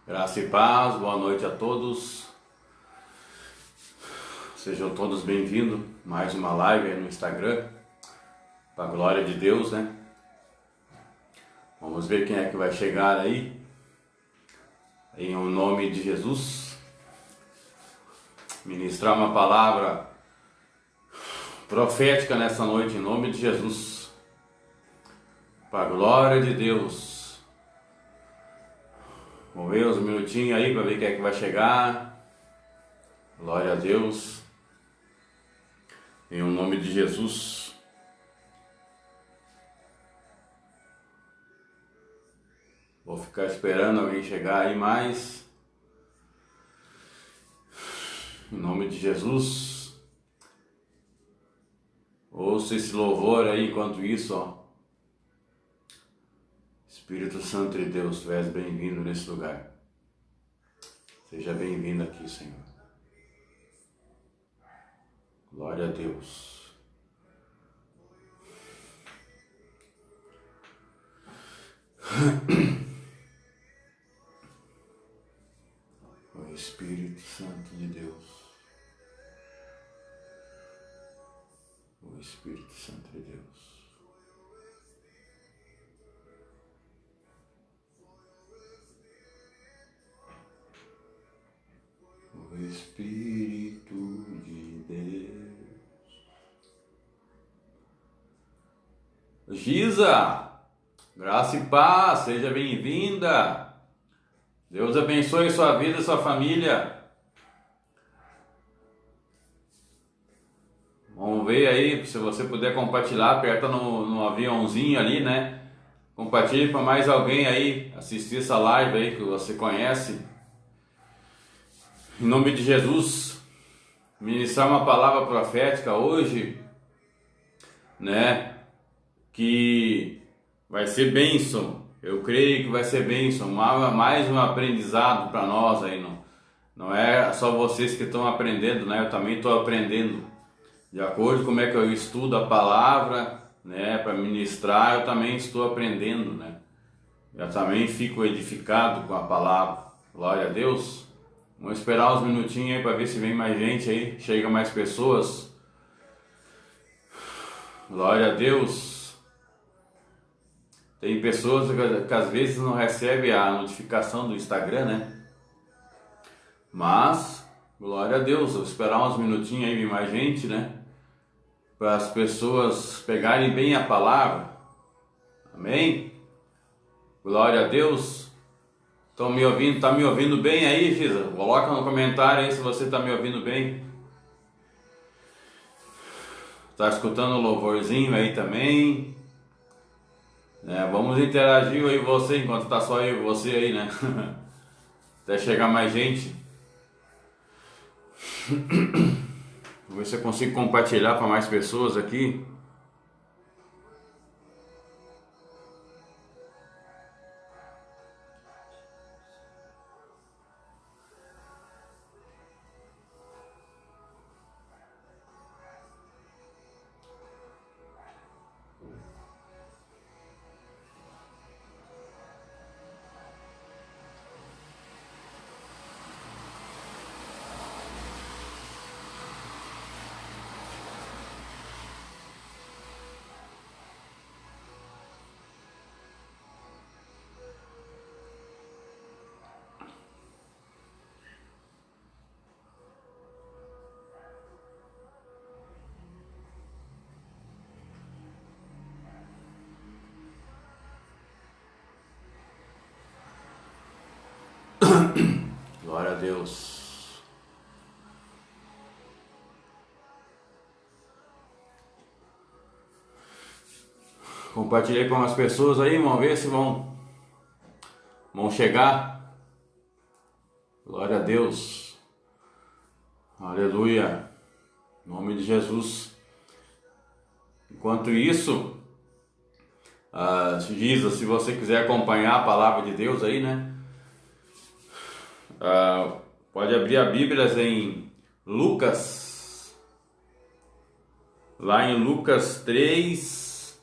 Graça e paz, boa noite a todos. Sejam todos bem-vindos. Mais uma live aí no Instagram, para a glória de Deus, né? Vamos ver quem é que vai chegar aí, em nome de Jesus. Ministrar uma palavra profética nessa noite, em nome de Jesus, para a glória de Deus. Vamos ver uns minutinhos aí para ver quem é que vai chegar. Glória a Deus. Em nome de Jesus. Vou ficar esperando alguém chegar aí mais. Em nome de Jesus. Ouça esse louvor aí enquanto isso, ó. Espírito Santo de Deus, tu és bem-vindo nesse lugar. Seja bem-vindo aqui, Senhor. Glória a Deus. O Espírito Santo de Deus. O Espírito Santo de Deus. O Espírito de Deus. Giza, graça e paz, seja bem-vinda. Deus abençoe sua vida e sua família. Vamos ver aí, se você puder compartilhar, aperta no aviãozinho ali, né? Compartilhe para mais alguém aí assistir essa live aí que você conhece. Em nome de Jesus, ministrar uma palavra profética hoje, né? Que vai ser bênção. Eu creio que vai ser bênção. Mais um aprendizado para nós aí. Não é só vocês que estão aprendendo, né? Eu também estou aprendendo. De acordo com como é que eu estudo a palavra, né? Para ministrar, eu também estou aprendendo, né? Eu também fico edificado com a palavra. Glória a Deus. Vamos esperar uns minutinhos aí para ver se vem mais gente aí, chega mais pessoas. Glória a Deus. Tem pessoas que às vezes não recebem a notificação do Instagram, né? Mas, glória a Deus, vou esperar uns minutinhos aí, vem mais gente, né? Para as pessoas pegarem bem a palavra. Amém? Glória a Deus. Estão me ouvindo? Tá me ouvindo bem aí, Giza? Coloca no comentário aí se você está me ouvindo bem. Tá escutando o louvorzinho aí também? Vamos interagir eu e você enquanto tá só eu e você aí, né? Até chegar mais gente. Vou ver se eu consigo compartilhar para mais pessoas aqui. Glória a Deus. Compartilhei com as pessoas aí, vamos ver se vão chegar. Glória a Deus. Aleluia. Em nome de Jesus. Enquanto isso, Giza, se você quiser acompanhar a palavra de Deus aí, né? Pode abrir a Bíblia em Lucas, lá em Lucas 3,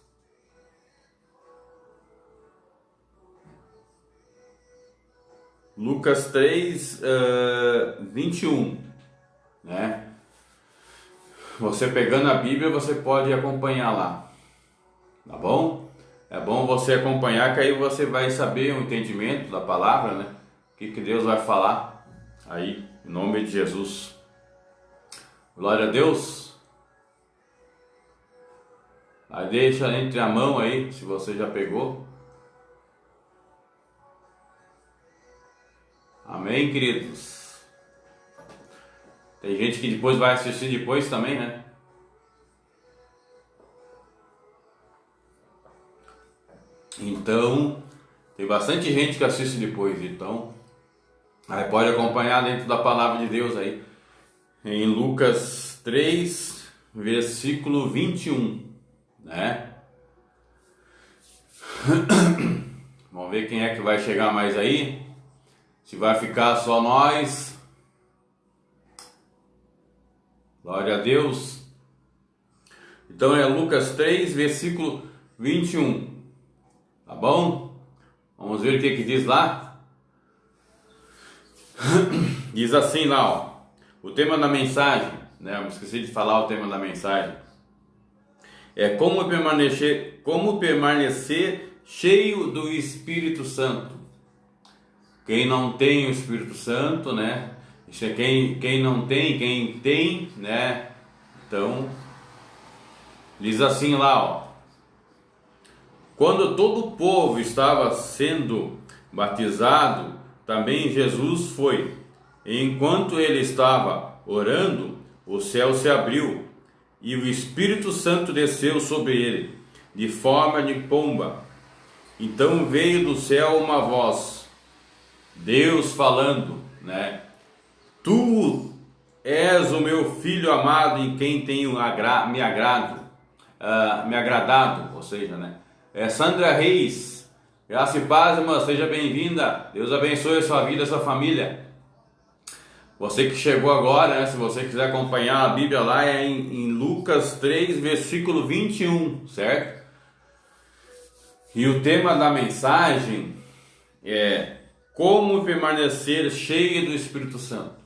Lucas 3, 21, né? Você pegando a Bíblia, você pode acompanhar lá, tá bom? É bom você acompanhar, que aí você vai saber o entendimento da palavra, né? O que Deus vai falar aí, em nome de Jesus. Glória a Deus. Aí deixa entre a mão aí, se você já pegou. Amém, queridos? Tem gente que depois vai assistir depois também, né? Então, tem bastante gente que assiste depois, então aí pode acompanhar dentro da palavra de Deus aí, em Lucas 3, versículo 21, né? Vamos ver quem é que vai chegar mais aí, se vai ficar só nós. Glória a Deus. Então é Lucas 3, versículo 21. Tá bom? Vamos ver o que diz lá. Diz assim lá, ó. O tema da mensagem, né? Eu esqueci de falar o tema da mensagem. É como permanecer cheio do Espírito Santo. Quem não tem o Espírito Santo, né? Isso é quem não tem, quem tem, né? Então, diz assim lá, ó. Quando todo o povo estava sendo batizado, também Jesus foi. E enquanto ele estava orando, o céu se abriu e o Espírito Santo desceu sobre ele, de forma de pomba. Então veio do céu uma voz, Deus falando, né? Tu és o meu filho amado em quem tenho me agradado, ou seja, né? Sandra Reis, graça e paz, irmã, seja bem-vinda. Deus abençoe a sua vida, a sua família. Você que chegou agora, né? Se você quiser acompanhar a Bíblia lá, é em Lucas 3, versículo 21, certo? E o tema da mensagem é como permanecer cheio do Espírito Santo,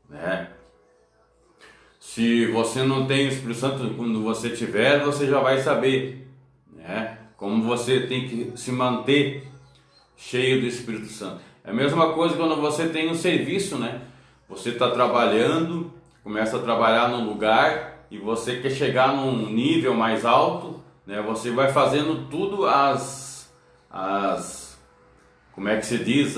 né? Se você não tem o Espírito Santo, quando você tiver, você já vai saber, né? Como você tem que se manter cheio do Espírito Santo. É a mesma coisa quando você tem um serviço, né? Você está trabalhando, começa a trabalhar num lugar e você quer chegar num nível mais alto, né? Você vai fazendo tudo como é que se diz,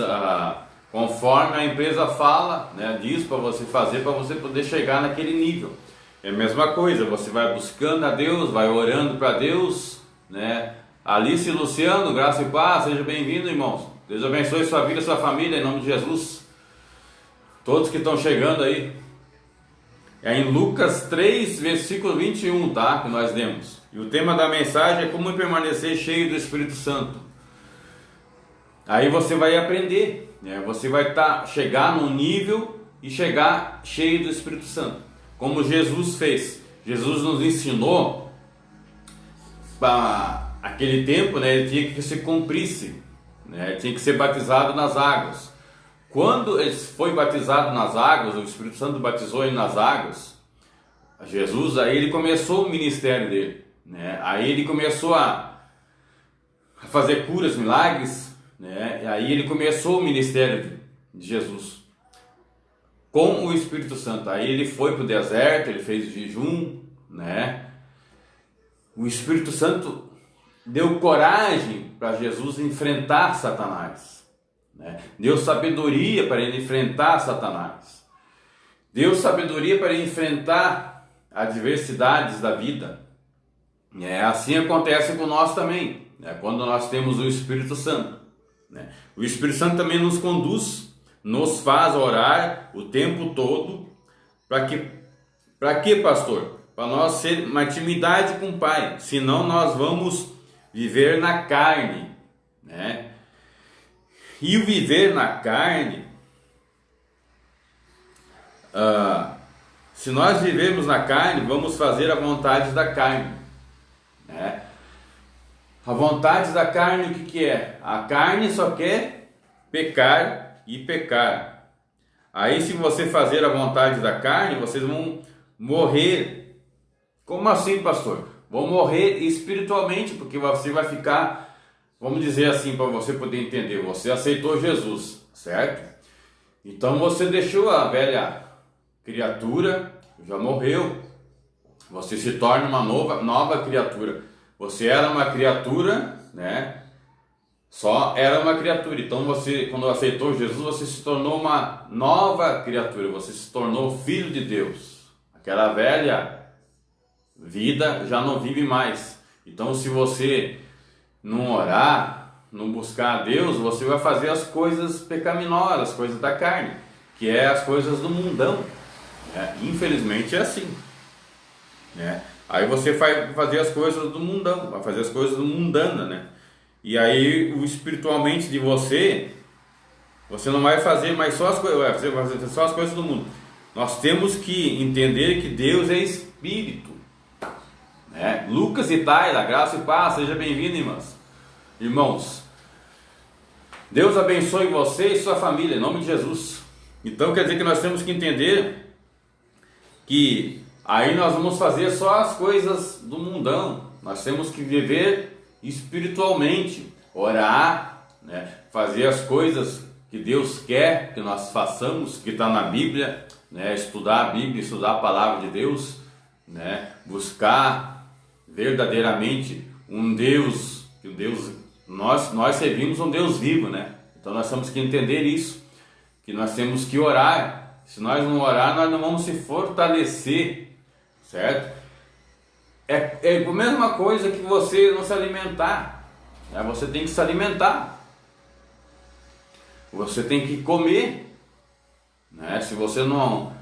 conforme a empresa fala, né? Diz para você fazer, para você poder chegar naquele nível. É a mesma coisa, você vai buscando a Deus, vai orando para Deus, né? Alice e Luciano, graça e paz, seja bem-vindo, irmãos. Deus abençoe sua vida e sua família, em nome de Jesus. Todos que estão chegando aí. É em Lucas 3, versículo 21, tá? Que nós lemos. E o tema da mensagem é como permanecer cheio do Espírito Santo. Aí você vai aprender, né? Você vai chegar num nível e chegar cheio do Espírito Santo. Como Jesus fez. Jesus nos ensinou para aquele tempo, né? Ele tinha que se cumprisse, né? Ele tinha que ser batizado nas águas. Quando ele foi batizado nas águas, o Espírito Santo batizou ele nas águas, Jesus, aí ele começou o ministério dele, né? Aí ele começou a fazer curas, milagres, né? E aí ele começou o ministério de Jesus com o Espírito Santo. Aí ele foi para o deserto, ele fez jejum, né? O Espírito Santo deu coragem para Jesus enfrentar Satanás, né? Deu sabedoria para ele enfrentar Satanás. Deu sabedoria para ele enfrentar adversidades da vida. Assim acontece com nós também, né? Quando nós temos o Espírito Santo, né? O Espírito Santo também nos conduz, nos faz orar o tempo todo. Para quê, pastor? Para nós ter uma intimidade com o Pai, senão nós vamos viver na carne, né? E o viver na carne, se nós vivemos na carne, vamos fazer a vontade da carne, né? A vontade da carne, o que é? A carne só quer pecar e pecar. Aí, se você fazer a vontade da carne, vocês vão morrer. Como assim, pastor? Vão morrer espiritualmente, porque você vai ficar, vamos dizer assim, para você poder entender, você aceitou Jesus, certo? Então você deixou a velha criatura, já morreu, você se torna uma nova criatura. Você era uma criatura, né? Só era uma criatura. Então você, quando aceitou Jesus, você se tornou uma nova criatura, você se tornou filho de Deus. Aquela velha vida já não vive mais. Então, se você não orar, não buscar a Deus, você vai fazer as coisas pecaminosas, as coisas da carne, que é as coisas do mundão, né? Infelizmente é assim, né? Aí você vai fazer as coisas do mundão, vai fazer as coisas do mundana, né? E aí, o espiritualmente de você não vai fazer mais só as coisas, você vai fazer só as coisas do mundo. Nós temos que entender que Deus é Espírito, né? Lucas e Taila, graça e paz, seja bem-vindo, irmãos. Deus abençoe você e sua família, em nome de Jesus. Então quer dizer que nós temos que entender que aí nós vamos fazer só as coisas do mundão. Nós temos que viver espiritualmente, orar, né? Fazer as coisas que Deus quer que nós façamos, que está na Bíblia, né? Estudar a Bíblia, estudar a palavra de Deus, né? Buscar verdadeiramente um Deus, que nós servimos um Deus vivo, né? Então nós temos que entender isso, que nós temos que orar. Se nós não orar, nós não vamos se fortalecer, certo? É a mesma coisa que você não se alimentar, né? Você tem que se alimentar, você tem que comer, né? Se você não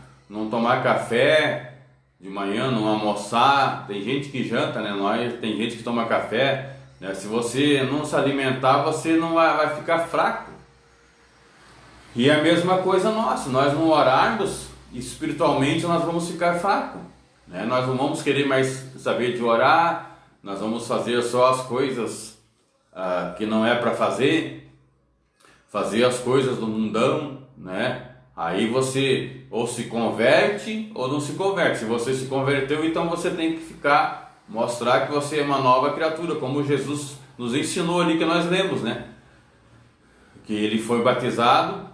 tomar café de manhã, não almoçar, tem gente que janta, né? Tem gente que toma café, né? Se você não se alimentar, você não vai ficar fraco. E é a mesma coisa nossa, nós não orarmos espiritualmente, nós vamos ficar fracos, né? Nós não vamos querer mais saber de orar, nós vamos fazer só as coisas que não é para fazer as coisas do mundão, né? Aí você ou se converte ou não se converte. Se você se converteu, então você tem que mostrar que você é uma nova criatura, como Jesus nos ensinou ali, que nós lemos, né? Que ele foi batizado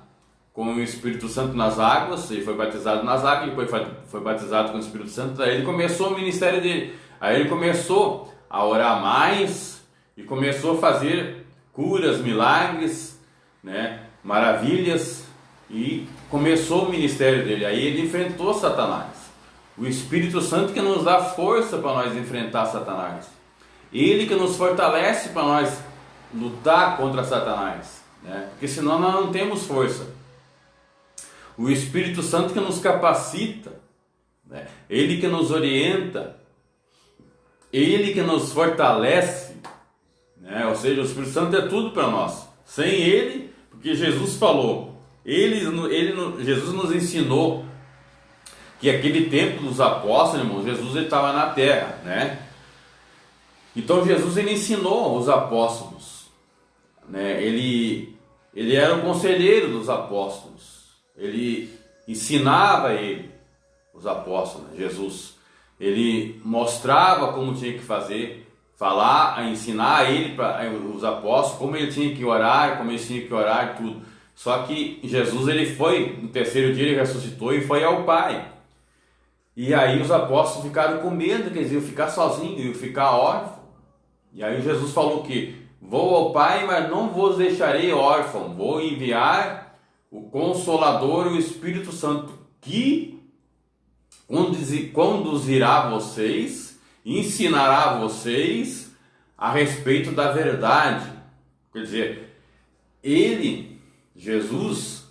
com o Espírito Santo nas águas, ele foi batizado nas águas, depois foi batizado com o Espírito Santo, aí ele começou o ministério dele, aí ele começou a orar mais, e começou a fazer curas, milagres, né, maravilhas, e começou o ministério dele, aí ele enfrentou Satanás, o Espírito Santo que nos dá força para nós enfrentar Satanás, ele que nos fortalece para nós lutar contra Satanás, né, porque senão nós não temos força. O Espírito Santo que nos capacita, né? Ele que nos orienta, Ele que nos fortalece, né? Ou seja, o Espírito Santo é tudo para nós. Sem Ele, porque Jesus falou, Jesus nos ensinou que aquele tempo dos apóstolos, irmãos, Jesus estava na terra, né? Então Jesus ele ensinou os apóstolos, né? Ele era o conselheiro dos apóstolos. Ele ensinava os apóstolos, Jesus. Ele mostrava como tinha que fazer, ensinar os apóstolos como ele tinha que orar, e tudo. Só que Jesus ele foi, no terceiro dia ele ressuscitou e foi ao Pai. E aí os apóstolos ficaram com medo, quer dizer, eu ficar sozinho, eu ficar órfão. E aí Jesus falou que vou ao Pai, mas não vos deixarei órfão, vou enviar o Consolador, o Espírito Santo, que conduzirá vocês, ensinará vocês a respeito da verdade. Quer dizer, Jesus,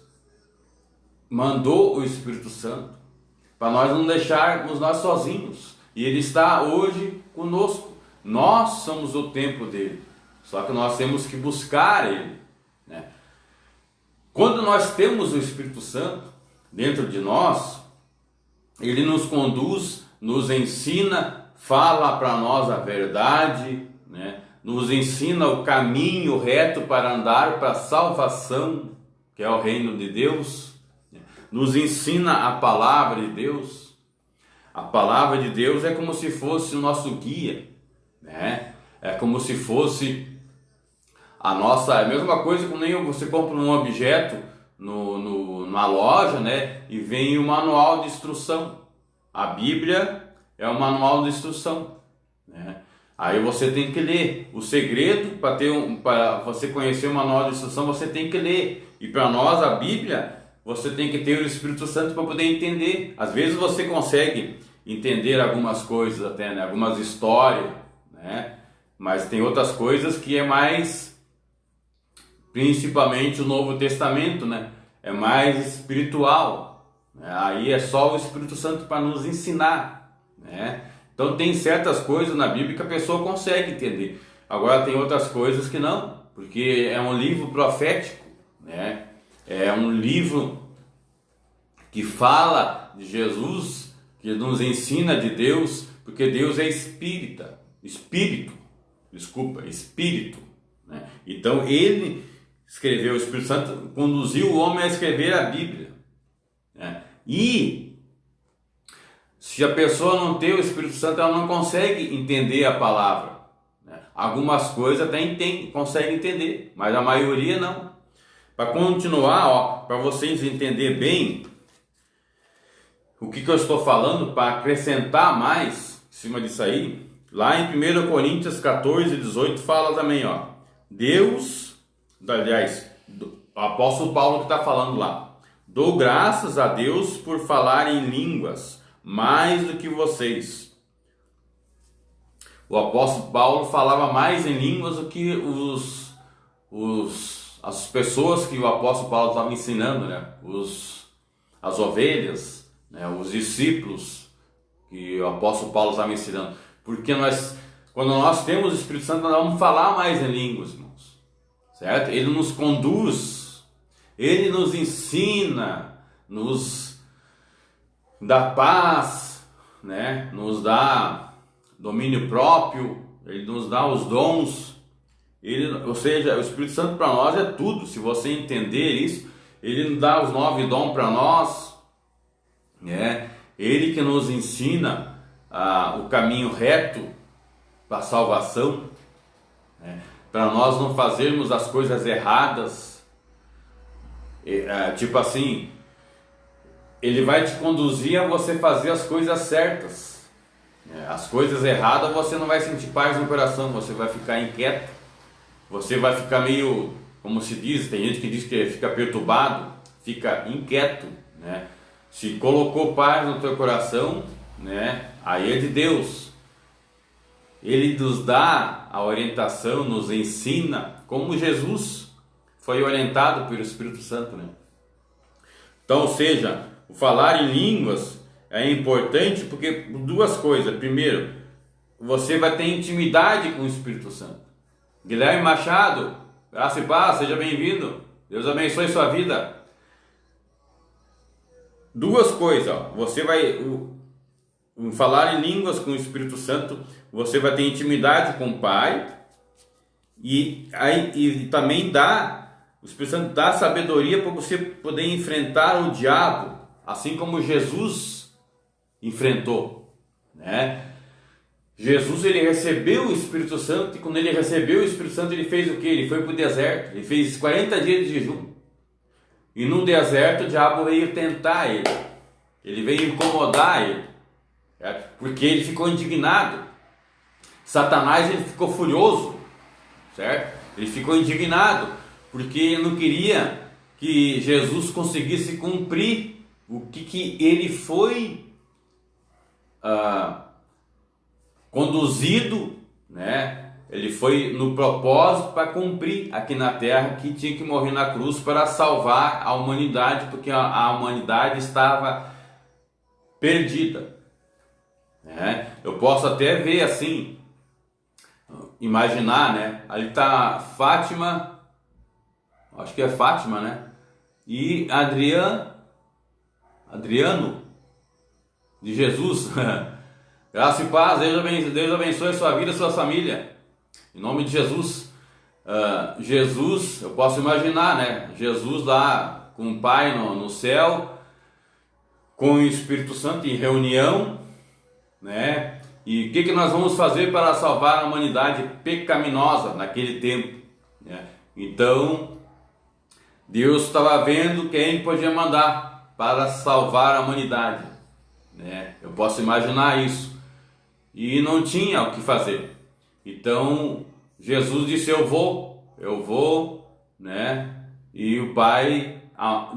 mandou o Espírito Santo para nós não deixarmos nós sozinhos. E Ele está hoje conosco. Nós somos o templo dele. Só que nós temos que buscar Ele, né? Quando nós temos o Espírito Santo dentro de nós, ele nos conduz, nos ensina, fala para nós a verdade, né? Nos ensina o caminho reto para andar para a salvação, que é o reino de Deus, nos ensina a palavra de Deus. A palavra de Deus é como se fosse o nosso guia, né? É como se fosse a nossa, é a mesma coisa que nem você compra um objeto na loja, né? E vem o manual de instrução. A Bíblia é o manual de instrução, né? Aí você tem que ler. O segredo para você conhecer o manual de instrução, você tem que ler. E para nós a Bíblia, você tem que ter o Espírito Santo para poder entender. Às vezes você consegue entender algumas coisas até, né? Algumas histórias, né? Mas tem outras coisas que é mais, principalmente o Novo Testamento, né? É mais espiritual, né? Aí é só o Espírito Santo para nos ensinar, né? Então tem certas coisas na Bíblia que a pessoa consegue entender. Agora tem outras coisas que não, porque é um livro profético, né? É um livro que fala de Jesus, que nos ensina de Deus, porque Deus é espírito, né? Então ele escreveu, o Espírito Santo conduziu o homem a escrever a Bíblia, né? E se a pessoa não tem o Espírito Santo, ela não consegue entender a palavra, né? Algumas coisas até consegue entender, mas a maioria não. Para continuar, para vocês entenderem bem o que eu estou falando, para acrescentar mais em cima disso aí, lá em 1 Coríntios 14, 18 fala também, Deus, aliás, o apóstolo Paulo que está falando lá, dou graças a Deus por falar em línguas mais do que vocês. O apóstolo Paulo falava mais em línguas do que as pessoas que o apóstolo Paulo estava ensinando, né? As ovelhas, né? Os discípulos que o apóstolo Paulo estava ensinando. Porque quando nós temos o Espírito Santo, nós vamos falar mais em línguas, irmãos, certo? Ele nos conduz, ele nos ensina, nos dá paz, né? Nos dá domínio próprio, ele nos dá os dons. Ou seja, o Espírito Santo para nós é tudo. Se você entender isso, ele nos dá os 9 dons para nós, né? Ele que nos ensina o caminho reto para a salvação, né? Para nós não fazermos as coisas erradas, tipo assim, ele vai te conduzir a você fazer as coisas certas. As coisas erradas você não vai sentir paz no coração, você vai ficar inquieto, você vai ficar meio, como se diz, tem gente que diz que fica perturbado, fica inquieto, né? Se colocou paz no teu coração, né? Aí é de Deus. Ele nos dá a orientação, nos ensina, como Jesus foi orientado pelo Espírito Santo, né? Então, ou seja, o falar em línguas é importante porque duas coisas. Primeiro, você vai ter intimidade com o Espírito Santo. Guilherme Machado, graça e paz, seja bem-vindo. Deus abençoe sua vida. Duas coisas, você vai falar em línguas com o Espírito Santo, você vai ter intimidade com o Pai e também o Espírito Santo dá sabedoria para você poder enfrentar o diabo, assim como Jesus enfrentou, né? Jesus, ele recebeu o Espírito Santo, e quando ele recebeu o Espírito Santo, ele fez o que? Ele foi para o deserto, ele fez 40 dias de jejum, e no deserto o diabo veio tentar ele veio incomodar ele, certo? Porque ele ficou indignado. Satanás, ele ficou furioso, certo? Ele ficou indignado porque ele não queria que Jesus conseguisse cumprir o que ele foi conduzido, né? Ele foi no propósito para cumprir aqui na terra, que tinha que morrer na cruz para salvar a humanidade, porque a humanidade estava perdida, né? Eu posso até ver assim, imaginar, né? Ali está Fátima, acho que é Fátima, né? E Adriano de Jesus. Graça e paz, Deus abençoe a sua vida e a sua família, em nome de Jesus. Jesus, eu posso imaginar, né? Jesus lá com o Pai no céu, com o Espírito Santo em reunião, né? E o que nós vamos fazer para salvar a humanidade pecaminosa naquele tempo, né? Então, Deus estava vendo quem podia mandar para salvar a humanidade, né? Eu posso imaginar isso. E não tinha o que fazer. Então, Jesus disse, eu vou, né? E o Pai, a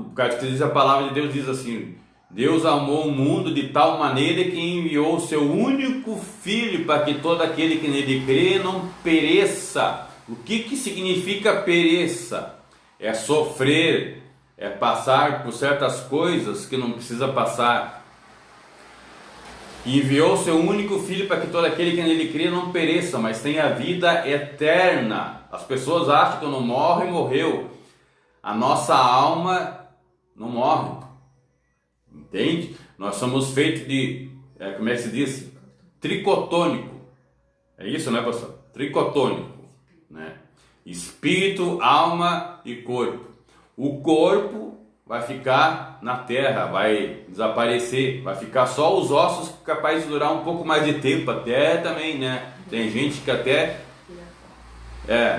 palavra de Deus diz assim, Deus amou o mundo de tal maneira que enviou o seu único Filho para que todo aquele que nele crê não pereça. O que significa pereça? É sofrer, é passar por certas coisas que não precisa passar. Enviou o seu único Filho para que todo aquele que nele crê não pereça, mas tenha vida eterna. As pessoas acham que quando morre, morreu. A nossa alma não morre. Entende? Nós somos feitos de, como é que se diz? Tricotônico. É isso, né, pastor? Tricotônico, né? Espírito, alma e corpo. O corpo vai ficar na terra, vai desaparecer, vai ficar só os ossos capazes de durar um pouco mais de tempo, até também, né? Tem gente que até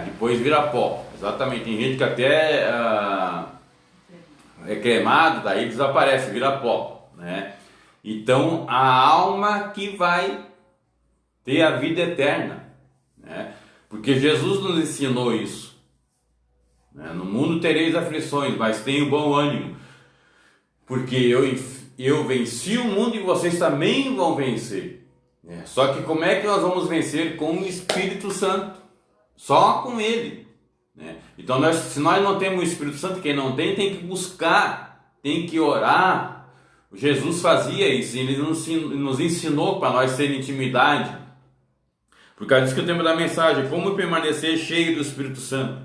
depois vira pó. Exatamente, tem gente que até é queimado, daí desaparece, vira pó, né? Então a alma que vai ter a vida eterna, né? Porque Jesus nos ensinou isso, né? No mundo tereis aflições, mas tenham bom ânimo, porque eu venci o mundo e vocês também vão vencer, né? Só que como é que nós vamos vencer? Com o Espírito Santo, só com Ele, né? Então se nós não temos o Espírito Santo, quem não tem que buscar, tem que orar. Jesus fazia isso, ele nos ensinou para nós ter intimidade. Por causa disso que o tema da mensagem, como permanecer cheio do Espírito Santo,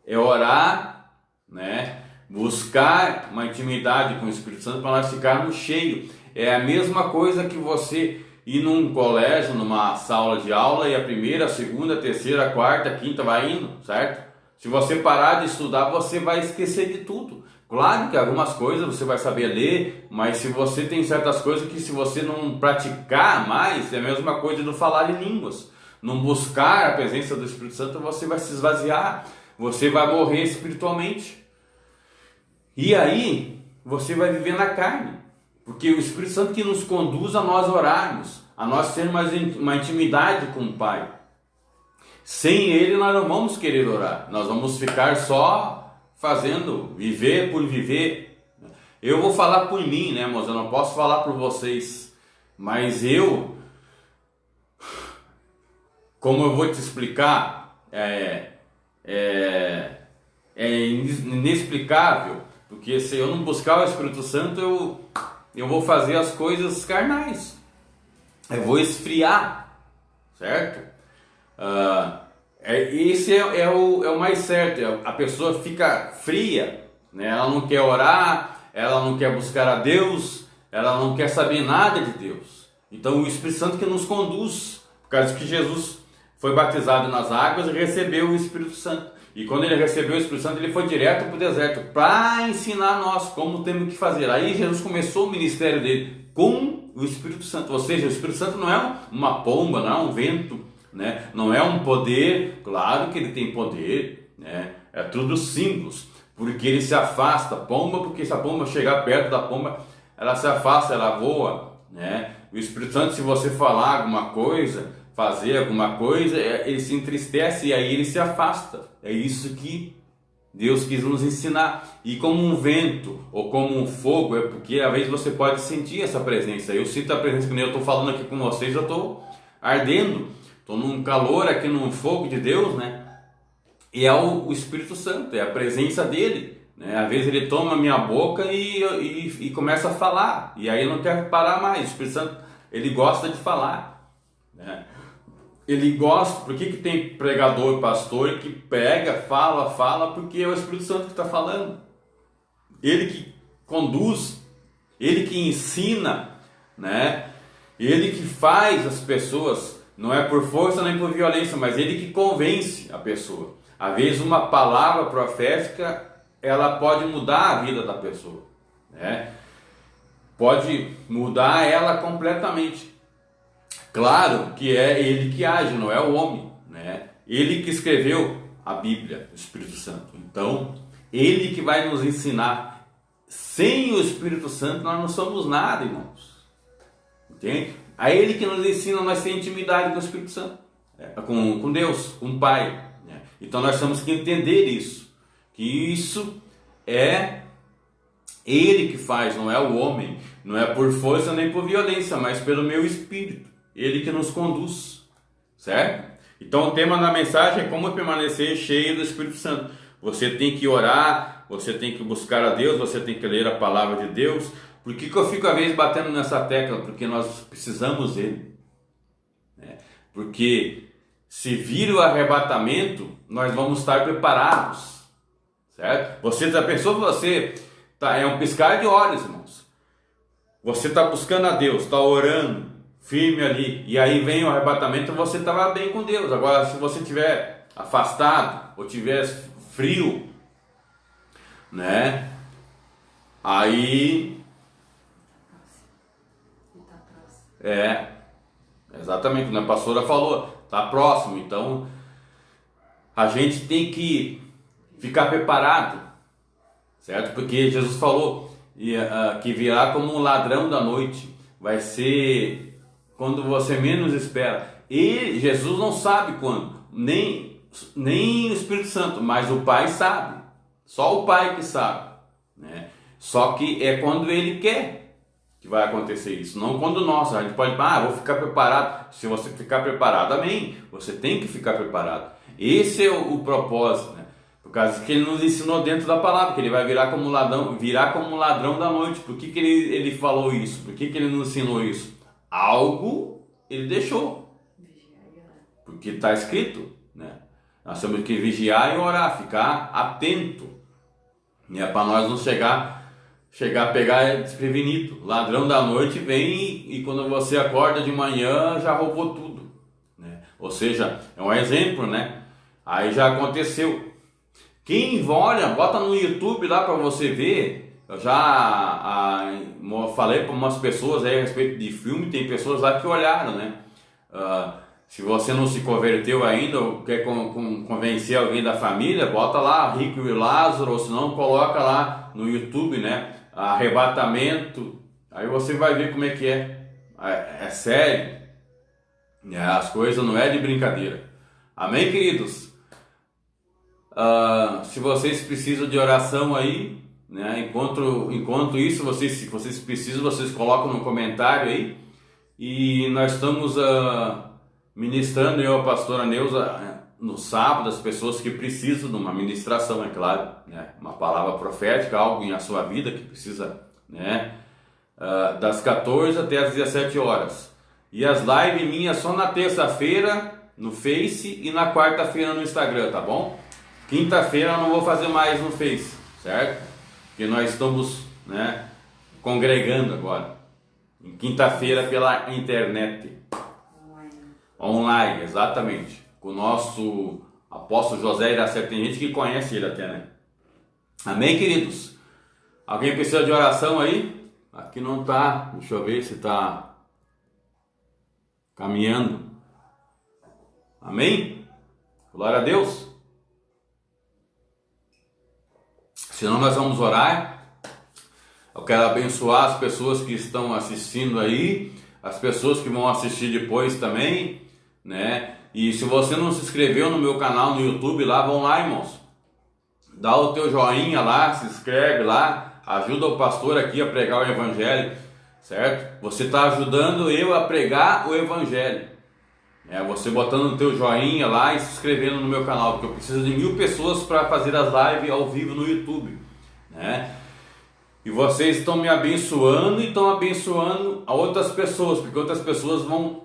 é orar, né? Buscar uma intimidade com o Espírito Santo para nós ficarmos cheios. É a mesma coisa que você ir num colégio, numa sala de aula, e a primeira, a segunda, a terceira, a quarta, a quinta vai indo, certo? Se você parar de estudar, você vai esquecer de tudo. Claro que algumas coisas você vai saber ler, mas se você tem certas coisas que se você não praticar mais, é a mesma coisa do falar em línguas. Não buscar a presença do Espírito Santo, você vai se esvaziar, você vai morrer espiritualmente. E aí, você vai viver na carne. Porque o Espírito Santo que nos conduz a nós orarmos, a nós termos uma intimidade com o Pai. Sem Ele nós não vamos querer orar, nós vamos ficar só fazendo, viver por viver. Eu vou falar por mim, né, irmãos? Eu não posso falar por vocês, mas como eu vou te explicar, é inexplicável, porque se eu não buscar o Espírito Santo, eu vou fazer as coisas carnais, eu vou esfriar, certo? Esse é o mais certo. A pessoa fica fria, né? Ela não quer orar, ela não quer buscar a Deus, ela não quer saber nada de Deus. Então o Espírito Santo que nos conduz, por causa que Jesus foi batizado nas águas e recebeu o Espírito Santo. E quando ele recebeu o Espírito Santo, ele foi direto para o deserto para ensinar nós como temos que fazer. Aí Jesus começou o ministério dele com o Espírito Santo. Ou seja, o Espírito Santo não é uma pomba, não é um vento, né? Não é um poder. Claro que ele tem poder, né? É tudo simples, porque ele se afasta. Pomba, porque se a pomba chegar perto da pomba, ela se afasta, ela voa, né? O Espírito Santo, se você falar alguma coisa, fazer alguma coisa, ele se entristece e aí ele se afasta. É isso que Deus quis nos ensinar. E como um vento ou como um fogo, é porque às vezes você pode sentir essa presença. Eu sinto a presença, quando eu estou falando aqui com vocês, eu estou ardendo, estou num calor aqui, num fogo de Deus, né? E é o Espírito Santo, é a presença dele, né? Às vezes ele toma a minha boca e começa a falar, e aí eu não quero parar mais. O Espírito Santo, ele gosta de falar, né? Ele gosta. Por que tem pregador, pastor que prega, fala, porque é o Espírito Santo que está falando. Ele que conduz, ele que ensina, né? Ele que faz as pessoas, não é por força nem por violência, mas ele que convence a pessoa. Às vezes uma palavra profética ela pode mudar a vida da pessoa, né? Pode mudar ela completamente. Claro que é ele que age, não é o homem, né? Ele que escreveu a Bíblia, o Espírito Santo. Então, ele que vai nos ensinar. Sem o Espírito Santo nós não somos nada, irmãos. Entende? A ele que nos ensina, nós temos intimidade com o Espírito Santo, com Deus, com o Pai, né? Então nós temos que entender isso, que isso é ele que faz, não é o homem, não é por força nem por violência, mas pelo meu Espírito, ele que nos conduz, certo? Então o tema da mensagem é como permanecer cheio do Espírito Santo. Você tem que orar, você tem que buscar a Deus, você tem que ler a palavra de Deus. Por que eu fico às vezes batendo nessa tecla? Porque nós precisamos dele, né? Porque se vir o arrebatamento, nós vamos estar preparados, certo? Você já pensou que você é um piscar de olhos, irmãos? Você está buscando a Deus, está orando firme ali, e aí vem o arrebatamento, você estava bem com Deus. Agora, se você estiver afastado ou tiver frio, né? Aí exatamente, como a pastora falou, está próximo. Então a gente tem que ficar preparado, certo? Porque Jesus falou que virá como um ladrão da noite. Vai ser quando você menos espera. E Jesus não sabe quando, nem o Espírito Santo, mas o Pai sabe. Só o Pai que sabe, né? Só que é quando Ele quer que vai acontecer isso, não quando nós. A gente pode vou ficar preparado. Se você ficar preparado, amém. Você tem que ficar preparado. Esse é o propósito, né? Por causa que Ele nos ensinou dentro da palavra, que Ele vai virar como um ladrão da noite. Por que ele falou isso? Por que Ele nos ensinou isso? Algo Ele deixou, porque está escrito, né? Nós temos que vigiar e orar, ficar atento, né? Para nós não chegar a pegar desprevenido. Ladrão da noite vem e quando você acorda de manhã já roubou tudo, né? Ou seja, é um exemplo, né? Aí já aconteceu. Quem olha, bota no YouTube lá para você ver. Eu já falei para umas pessoas aí a respeito de filme, tem pessoas lá que olharam, né? Se você não se converteu ainda ou quer convencer alguém da família, bota lá Rico e Lázaro, ou se não, coloca lá no YouTube, né? Arrebatamento, aí você vai ver como é que é. É sério, as coisas não é de brincadeira. Amém, queridos? Se vocês precisam de oração aí, né? Enquanto isso, se vocês precisam, vocês colocam no comentário aí. E nós estamos ministrando, eu e a pastora Neuza, no sábado, as pessoas que precisam de uma ministração, é claro, né? Uma palavra profética, algo em a sua vida que precisa, né? Das 14 até as 17 horas. E as lives minhas só na terça-feira no Face e na quarta-feira no Instagram, tá bom? Quinta-feira eu não vou fazer mais no Face, certo? Porque nós estamos, né, congregando agora. Em quinta-feira pela internet. Online, exatamente. Com o nosso apóstolo José Iracema. Tem gente que conhece ele até, né? Amém, queridos? Alguém precisa de oração aí? Aqui não tá. Deixa eu ver se tá caminhando. Amém? Glória a Deus. Senão nós vamos orar. Eu quero abençoar as pessoas que estão assistindo aí, as pessoas que vão assistir depois também, né? E se você não se inscreveu no meu canal no YouTube, lá, vão lá, irmãos. Dá o teu joinha lá, se inscreve lá, ajuda o pastor aqui a pregar o evangelho, certo? Você está ajudando eu a pregar o evangelho. Você botando o teu joinha lá e se inscrevendo no meu canal, porque eu preciso de 1000 pessoas para fazer as lives ao vivo no YouTube, né? E vocês estão me abençoando e estão abençoando a outras pessoas, porque outras pessoas vão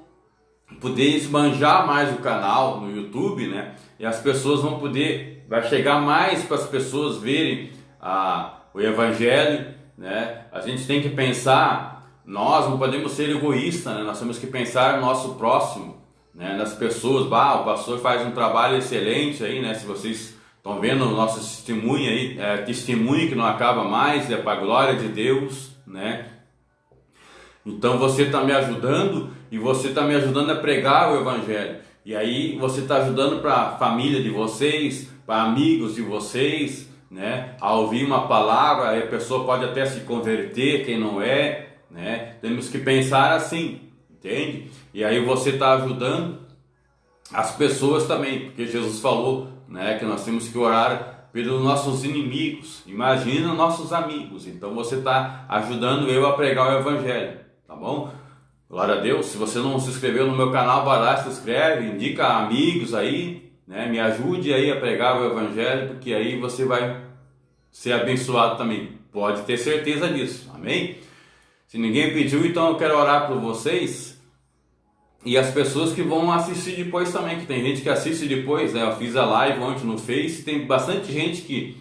poder esbanjar mais o canal no YouTube, né? E as pessoas vão poder, vai chegar mais para as pessoas verem o evangelho, né? A gente tem que pensar, nós não podemos ser egoístas, né? Nós temos que pensar no nosso próximo, né? Nas pessoas. O pastor faz um trabalho excelente aí, né? Se vocês estão vendo o nosso testemunho aí, testemunho que não acaba mais, é para a glória de Deus, né? Então você está me ajudando e você está me ajudando a pregar o Evangelho. E aí você está ajudando para a família de vocês, para amigos de vocês, né? A ouvir uma palavra, aí a pessoa pode até se converter, quem não é, né? Temos que pensar assim, entende? E aí você está ajudando as pessoas também, porque Jesus falou, né, que nós temos que orar pelos nossos inimigos. Imagina nossos amigos. Então você está ajudando eu a pregar o Evangelho, tá bom? Glória a Deus. Se você não se inscreveu no meu canal, vai lá, se inscreve, indica amigos aí, né? Me ajude aí a pregar o Evangelho, porque aí você vai ser abençoado também. Pode ter certeza disso, amém? Se ninguém pediu, então eu quero orar por vocês e as pessoas que vão assistir depois também, que tem gente que assiste depois, né? Eu fiz a live ontem no Face, tem bastante gente que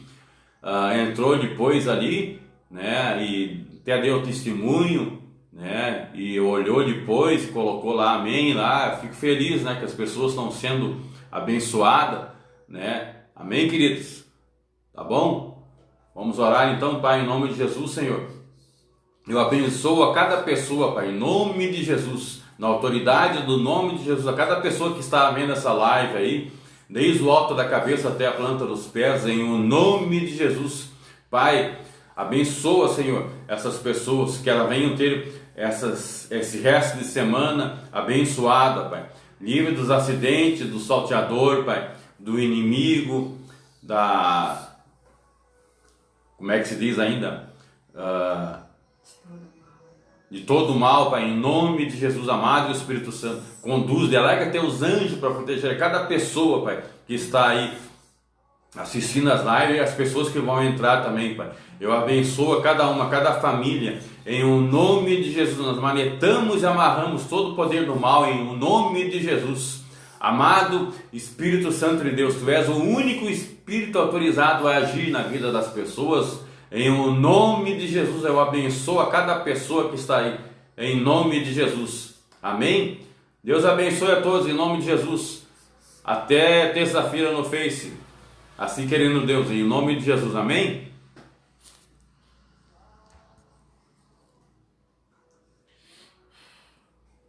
entrou depois ali, né? E até deu testemunho, né? E olhou depois e colocou lá amém lá. Eu fico feliz, né, que as pessoas estão sendo abençoadas, né? Amém, queridos? Tá bom? Vamos orar então, Pai, em nome de Jesus, Senhor. Eu abençoo a cada pessoa, Pai, em nome de Jesus, na autoridade do nome de Jesus, a cada pessoa que está vendo essa live aí, desde o alto da cabeça até a planta dos pés, em o nome de Jesus. Pai, abençoa, Senhor, essas pessoas, que elas venham ter esse resto de semana abençoada, Pai. Livre dos acidentes, do salteador, Pai, do inimigo, como é que se diz ainda? De todo o mal, Pai, em nome de Jesus amado e o Espírito Santo. Conduz, delega teus anjos para proteger cada pessoa, Pai, que está aí assistindo as lives e as pessoas que vão entrar também, Pai. Eu abençoo cada uma, cada família, em o nome de Jesus. Nós manetamos e amarramos todo o poder do mal, em o nome de Jesus. Amado Espírito Santo de Deus, Tu és o único Espírito autorizado a agir na vida das pessoas. Em o nome de Jesus, eu abençoo a cada pessoa que está aí, em nome de Jesus. Amém? Deus abençoe a todos, em nome de Jesus. Até terça-feira no Face. Assim querendo Deus, em nome de Jesus. Amém?